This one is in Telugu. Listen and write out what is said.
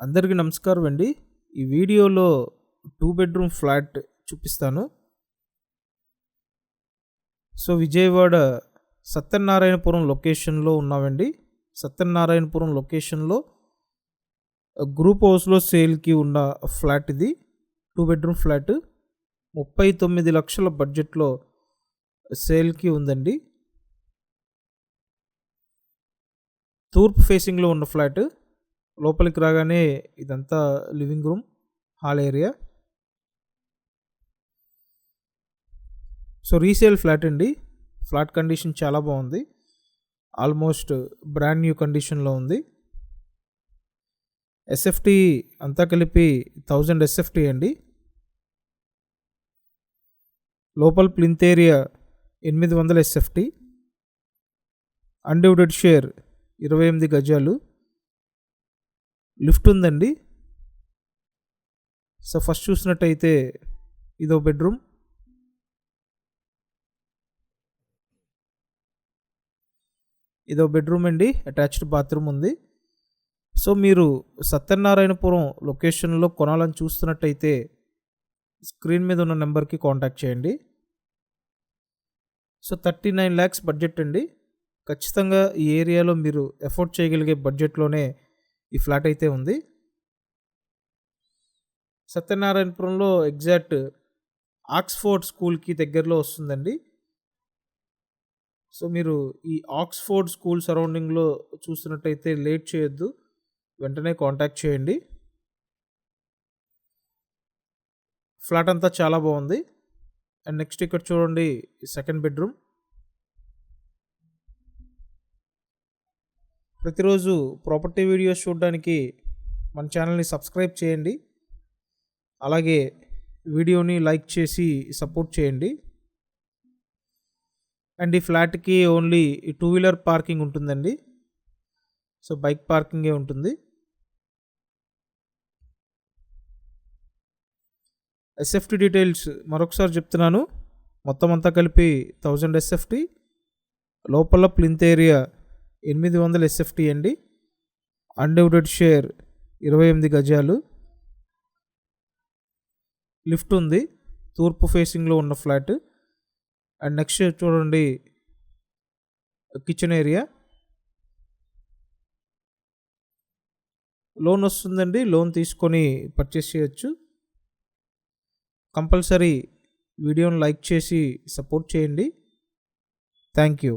అందరికీ నమస్కారం అండి. ఈ వీడియోలో 2 బెడ్రూమ్ ఫ్లాట్ చూపిస్తాను. సో విజయవాడ సత్యనారాయణపురం లొకేషన్లో ఉన్నామండి. సత్యనారాయణపురం లొకేషన్లో గ్రూప్ హౌస్లో సేల్కి ఉన్న ఫ్లాట్ ఇది. 2 బెడ్రూమ్ ఫ్లాట్ 39 లక్షల బడ్జెట్లో సేల్కి ఉందండి. తూర్పు ఫేసింగ్లో ఉన్న ఫ్లాట్. లోపలికి రాగానే ఇదంతా living room, hall area. So resale flat అండి. ఫ్లాట్ కండిషన్ చాలా బాగుంది. ఆల్మోస్ట్ బ్రాండ్ న్యూ కండిషన్లో ఉంది. ఎస్ఎఫ్టీ అంతా కలిపి 1000 ఎస్ఎఫ్టీ అండి. లోపల plinth area 800 SFT. Undivided share 28 గజాలు. లిఫ్ట్ ఉందండి. సో ఫస్ట్ చూసినట్టయితే ఇదో బెడ్రూమ్. అండి. అటాచ్డ్ బాత్రూమ్ ఉంది. సో మీరు సత్యనారాయణపురం లొకేషన్లో కొనాలని చూస్తున్నట్టయితే స్క్రీన్ మీద ఉన్న నెంబర్కి కాంటాక్ట్ చేయండి. సో 39 lakhs బడ్జెట్ అండి. ఖచ్చితంగా ఈ ఏరియాలో మీరు ఎఫోర్డ్ చేయగలిగే బడ్జెట్లోనే ఈ ఫ్లాట్ అయితే ఉంది. సత్యనారాయణపురంలో ఎగ్జాక్ట్ ఆక్స్ఫోర్డ్ స్కూల్కి దగ్గరలో వస్తుందండి. సో మీరు ఈ ఆక్స్ఫోర్డ్ స్కూల్ సరౌండింగ్లో చూస్తున్నట్టయితే లేట్ చేయొద్దు, వెంటనే కాంటాక్ట్ చేయండి. ఫ్లాట్ అంతా చాలా బాగుంది. అండ్ నెక్స్ట్ ఇక్కడ చూడండి, సెకండ్ బెడ్రూమ్. ప్రతిరోజు ప్రాపర్టీ వీడియోస్ చూడడానికి మన ఛానల్ని సబ్స్క్రైబ్ చేయండి. అలాగే వీడియోని లైక్ చేసి సపోర్ట్ చేయండి. అండ్ ఈ ఫ్లాట్కి ఓన్లీ 2-wheeler పార్కింగ్ ఉంటుందండి. సో బైక్ పార్కింగే ఉంటుంది. ఎస్ఎఫ్టీ డీటెయిల్స్ మరొకసారి చెప్తున్నాను. మొత్తం అంతా కలిపి 1000 ఎస్ఎఫ్టీ. లోపల ప్లింత్ ఏరియా 800 ఎస్ఎఫ్టీ అండి. అన్డివైడెడ్ షేర్ 28 గజాలు. లిఫ్ట్ ఉంది. తూర్పు ఫేసింగ్లో ఉన్న ఫ్లాట్. అండ్ నెక్స్ట్ చూడండి, కిచెన్ ఏరియా. లోన్ వస్తుందండి. లోన్ తీసుకొని పర్చేస్ చేయొచ్చు. కంపల్సరీ వీడియోని లైక్ చేసి సపోర్ట్ చేయండి. Thank you.